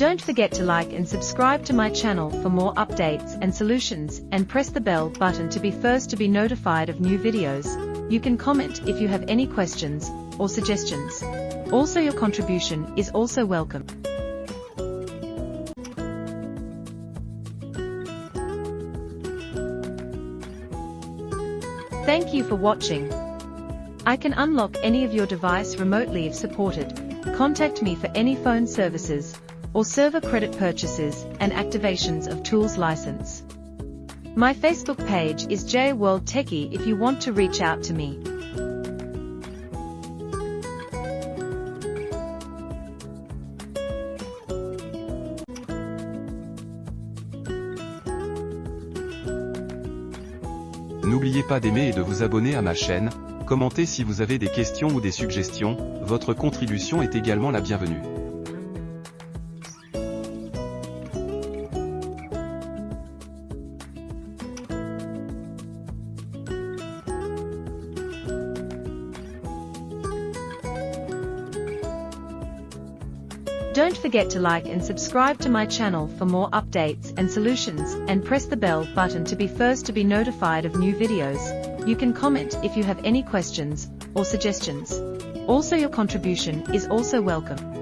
Don't forget to like and subscribe to my channel for more updates and solutions, and press the bell button to be first to be notified of new videos. You can comment if you have any questions or suggestions. Also, your contribution is also welcome. Thank you for watching. I can unlock any of your device remotely if supported. Contact me for any phone services or server credit purchases and activations of tools license. My Facebook page is JWorldTechie if you want to reach out to me. N'oubliez pas d'aimer et de vous abonner à ma chaîne, commentez si vous avez des questions ou des suggestions, votre contribution est également la bienvenue. Don't forget to like and subscribe to my channel for more updates and solutions, and press the bell button to be first to be notified of new videos. You can comment if you have any questions or suggestions. Also, your contribution is also welcome.